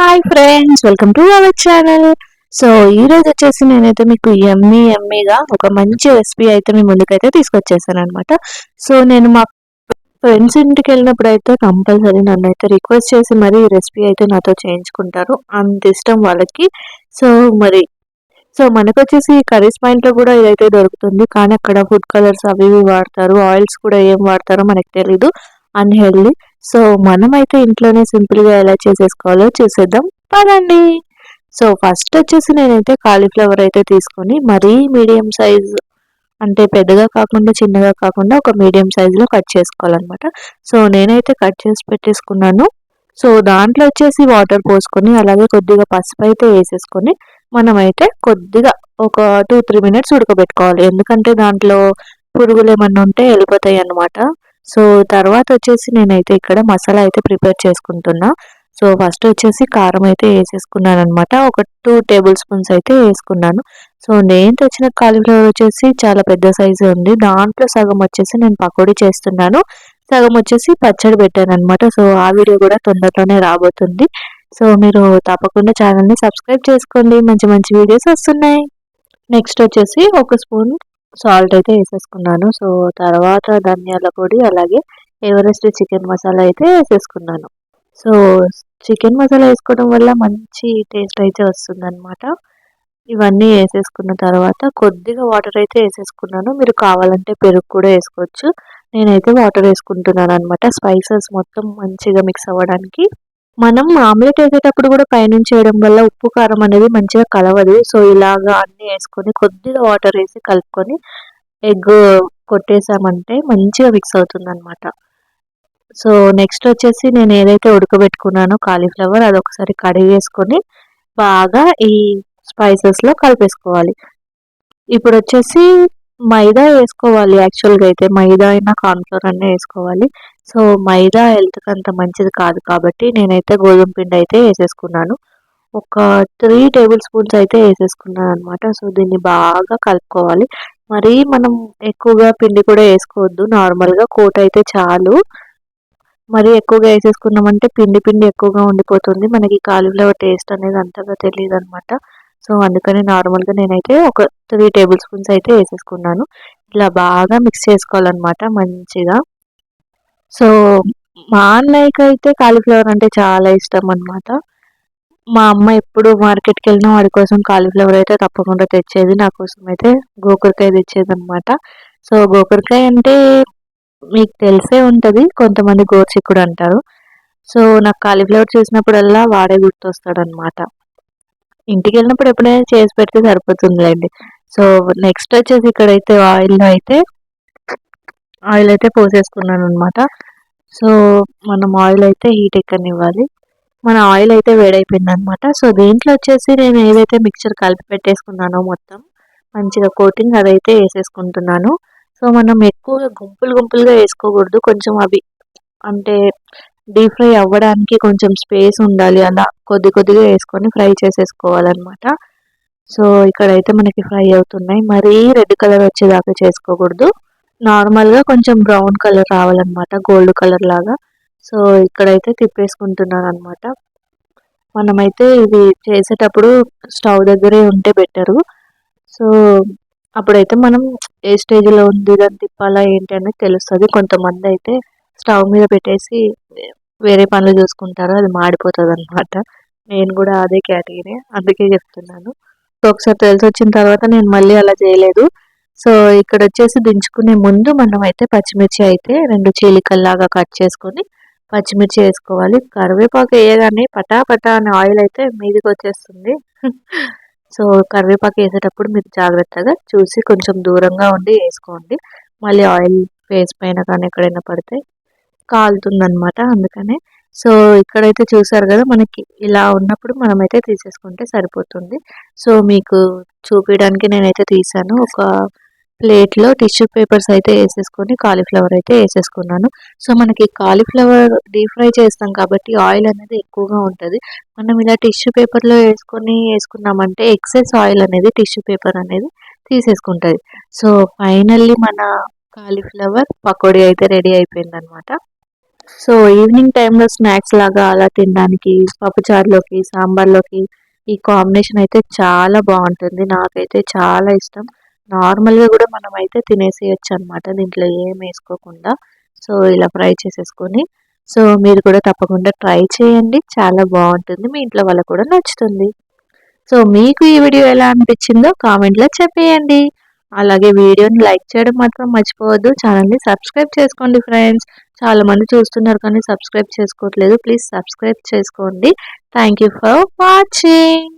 Hi friends, welcome to our channel. So ఈ రోజు వచ్చేసి నేనైతే మీకు ఎమ్మీగా ఒక మంచి రెసిపీ అయితే మీ ముందుకైతే తీసుకొచ్చేసాను అనమాట. సో నేను మా ఫ్రెండ్స్ ఇంటికి వెళ్ళినప్పుడు అయితే కంపల్సరీ నన్ను అయితే రిక్వెస్ట్ చేసి మరి ఈ రెసిపీ అయితే నాతో చేయించుకుంటారు, అంత ఇష్టం వాళ్ళకి. సో మరి మనకు వచ్చేసి కర్రీస్ పాయింట్లో కూడా ఇదైతే దొరుకుతుంది, కానీ అక్కడ ఫుడ్ కలర్స్ అవి ఇవి వాడతారు, ఆయిల్స్ కూడా ఏం వాడతారో మనకు తెలీదు, అన్హెల్దీ. సో మనమైతే ఇంట్లోనే సింపుల్గా ఎలా చేసేసుకోవాలో చూసేద్దాం పదండి. సో ఫస్ట్ వచ్చేసి నేనైతే కాలీఫ్లవర్ అయితే తీసుకొని మరీ మీడియం సైజ్, అంటే పెద్దగా కాకుండా చిన్నగా కాకుండా ఒక మీడియం సైజులో కట్ చేసుకోవాలన్నమాట. సో నేనైతే కట్ చేసి పెట్టేసుకున్నాను. సో దాంట్లో వచ్చేసి వాటర్ పోసుకొని అలాగే కొద్దిగా పసుపు అయితే వేసేసుకొని మనమైతే కొద్దిగా ఒక 2-3 మినిట్స్ ఉడకబెట్టుకోవాలి, ఎందుకంటే దాంట్లో పురుగులు ఏమన్నా ఉంటే వెళ్ళిపోతాయి అన్నమాట. సో తర్వాత వచ్చేసి నేనైతే ఇక్కడ మసాలా అయితే ప్రిపేర్ చేసుకుంటున్నా. సో ఫస్ట్ వచ్చేసి కారం అయితే వేసేసుకున్నాను అనమాట, ఒక 2 టేబుల్ స్పూన్స్ అయితే వేసుకున్నాను. సో నేను తెచ్చిన కాలీఫ్లవర్ వచ్చేసి చాలా పెద్ద సైజు ఉంది, దాంట్లో సగం వచ్చేసి నేను పకోడీ చేస్తున్నాను, సగం వచ్చేసి పచ్చడి పెట్టాను అనమాట. సో ఆ వీడియో కూడా తొందరలోనే రాబోతుంది. సో మీరు తప్పకుండా ఛానల్ని సబ్స్క్రైబ్ చేసుకోండి, మంచి మంచి వీడియోస్ వస్తున్నాయి. నెక్స్ట్ వచ్చేసి ఒక స్పూన్ సాల్ట్ అయితే వేసేసుకున్నాను. సో తర్వాత ధనియాల పొడి అలాగే ఎవరెస్ట్ చికెన్ మసాలా అయితే వేసేసుకున్నాను. సో చికెన్ మసాలా వేసుకోవడం వల్ల మంచి టేస్ట్ అయితే వస్తుందన్నమాట. ఇవన్నీ వేసేసుకున్న తర్వాత కొద్దిగా వాటర్ అయితే వేసేసుకున్నాను, మీరు కావాలంటే పెరుగు కూడా వేసుకోవచ్చు. నేనైతే వాటర్ వేసుకుంటున్నాను అనమాట, స్పైసెస్ మొత్తం మంచిగా మిక్స్ అవ్వడానికి. మనం ఆమ్లెట్ వేసేటప్పుడు కూడా పైనుంచి వేయడం వల్ల ఉప్పు కారం అనేది మంచిగా కలవదు. సో ఇలాగా అన్నీ వేసుకొని కొద్దిగా వాటర్ వేసి కలుపుకొని ఎగ్ కొట్టేసామంటే మంచిగా మిక్స్ అవుతుంది అనమాట. సో నెక్స్ట్ వచ్చేసి నేను ఏదైతే ఉడకబెట్టుకున్నానో కాలీఫ్లవర్ అది ఒకసారి కడిగేసుకొని బాగా ఈ స్పైసెస్లో కలిపేసుకోవాలి. ఇప్పుడు వచ్చేసి మైదా వేసుకోవాలి, యాక్చువల్గా అయితే మైదా అయినా కార్న్ఫ్లోర్ అన్నీ వేసుకోవాలి. సో మైదా హెల్త్కి అంత మంచిది కాదు కాబట్టి నేనైతే గోధుమ పిండి అయితే వేసేసుకున్నాను, ఒక 3 టేబుల్ స్పూన్స్ అయితే వేసేసుకున్నాను అనమాట. సో దీన్ని బాగా కలుపుకోవాలి, మరీ మనం ఎక్కువగా పిండి కూడా వేసుకోవద్దు, నార్మల్గా కోట్ అయితే చాలు. మరీ ఎక్కువగా వేసేసుకున్నామంటే పిండి పిండి ఎక్కువగా ఉండిపోతుంది, మనకి కాలీఫ్లవర్ టేస్ట్ అనేది అంతగా తెలియదు అనమాట. సో అందుకని నార్మల్గా నేనైతే ఒక 3 టేబుల్ స్పూన్స్ అయితే వేసేసుకున్నాను. ఇలా బాగా మిక్స్ చేసుకోవాలన్నమాట మంచిగా. సో మా అన్నయ్యకి అయితే కాలీఫ్లవర్ అంటే చాలా ఇష్టం అనమాట. మా అమ్మ ఎప్పుడు మార్కెట్కి వెళ్ళినా వాడి కోసం కాలీఫ్లవర్ అయితే తప్పకుండా తెచ్చేది, నా కోసం అయితే గోకరకాయ తెచ్చేది అనమాట. సో గోకరకాయ అంటే మీకు తెలిసే ఉంటుంది, కొంతమంది గోరుచిక్కుడు అంటారు. సో నాకు కాలీఫ్లవర్ చూసినప్పుడల్లా వాడే గుర్తొస్తాడనమాట. ఇంటికి వెళ్ళినప్పుడు ఎప్పుడైనా చేసి పెడితే సరిపోతుందిలేండి. సో నెక్స్ట్ వచ్చేసి ఇక్కడైతే ఆయిల్ అయితే పోసేసుకున్నాను అనమాట. సో మనం ఆయిల్ అయితే హీట్ ఎక్కనివ్వాలి, మన ఆయిల్ అయితే వేడైపోయింది అనమాట. సో దీంట్లో వచ్చేసి నేను ఏదైతే మిక్చర్ కలిపి పెట్టేసుకున్నానో మొత్తం మంచిగా కోటింగ్ అదైతే వేసేసుకుంటున్నాను. సో మనం ఎక్కువగా గుంపులుగా వేసుకోకూడదు, కొంచెం అవి అంటే డీప్ ఫ్రై అవ్వడానికి కొంచెం స్పేస్ ఉండాలి, అలా కొద్దిగా వేసుకొని ఫ్రై చేసేసుకోవాలన్నమాట. సో ఇక్కడైతే మనకి ఫ్రై అవుతున్నాయి, మరీ రెడ్ కలర్ వచ్చేదాకా చేసుకోకూడదు, నార్మల్గా కొంచెం బ్రౌన్ కలర్ రావాలన్నమాట, గోల్డ్ కలర్ లాగా. సో ఇక్కడైతే తిప్పేసుకుంటున్నాను అనమాట. మనమైతే ఇవి చేసేటప్పుడు స్టవ్ దగ్గరే ఉంటే బెటరు. సో అప్పుడైతే మనం ఏ స్టేజ్లో ఉంది దాన్ని తిప్పాలా ఏంటి అనేది తెలుస్తుంది. కొంతమంది అయితే స్టవ్ మీద పెట్టేసి వేరే పనులు చూసుకుంటారు, అది మాడిపోతుంది అనమాట. నేను కూడా అదే కేటగిరీ, అందుకే చెప్తున్నాను. సో ఒకసారి తెలిసి వచ్చిన తర్వాత నేను మళ్ళీ అలా చేయలేదు. సో ఇక్కడ వచ్చేసి దించుకునే ముందు మనం అయితే పచ్చిమిర్చి అయితే 2 చీలికల్లాగా కట్ చేసుకొని పచ్చిమిర్చి వేసుకోవాలి. కరివేపాకు వేయగానే పటా అనే ఆయిల్ అయితే మీదికి వచ్చేస్తుంది. సో కరివేపాకు వేసేటప్పుడు మీరు జాగ్రత్తగా చూసి కొంచెం దూరంగా ఉండి వేసుకోండి, మళ్ళీ ఆయిల్ ఫేస్ పైన కానీ ఎక్కడైనా పడితే కాలుతుందనమాట, అందుకనే. సో ఇక్కడైతే చూసారు కదా, మనకి ఇలా ఉన్నప్పుడు మనమైతే తీసేసుకుంటే సరిపోతుంది. సో మీకు చూపించడానికి నేనైతే తీసాను, ఒక ప్లేట్లో టిష్యూ పేపర్స్ అయితే వేసేసుకొని కాలీఫ్లవర్ అయితే వేసేసుకున్నాను. సో మనకి కాలీఫ్లవర్ డీప్ ఫ్రై చేస్తాం కాబట్టి ఆయిల్ అనేది ఎక్కువగా ఉంటుంది, మనం ఇలా టిష్యూ పేపర్లో వేసుకున్నామంటే ఎక్సెస్ ఆయిల్ అనేది టిష్యూ పేపర్ అనేది తీసేసుకుంటుంది. సో ఫైనల్లీ మన కాలీఫ్లవర్ పకోడీ అయితే రెడీ అయిపోయింది అనమాట. సో ఈవినింగ్ టైంలో స్నాక్స్ లాగా అలా తినడానికి పప్పుచారులోకి, సాంబార్లోకి ఈ కాంబినేషన్ అయితే చాలా బాగుంటుంది. నాకైతే చాలా ఇష్టం. నార్మల్గా కూడా మనం అయితే తినేసేయచ్చు అనమాట, దీంట్లో ఏం వేసుకోకుండా. సో ఇలా ఫ్రై చేసేసుకొని, సో మీరు కూడా తప్పకుండా ట్రై చేయండి, చాలా బాగుంటుంది, మీ ఇంట్లో వాళ్ళకు కూడా నచ్చుతుంది. సో మీకు ఈ వీడియో ఎలా అనిపించిందో కామెంట్లో చెప్పేయండి. అలాగే వీడియోని లైక్ చేయడం మాత్రం మర్చిపోవద్దు. ఛానల్ని సబ్స్క్రైబ్ చేసుకోండి ఫ్రెండ్స్. చాలామంది చూస్తున్నారు కానీ సబ్స్క్రైబ్ చేసుకోవట్లేదు. ప్లీజ్ సబ్స్క్రైబ్ చేసుకోండి. Thank you for watching.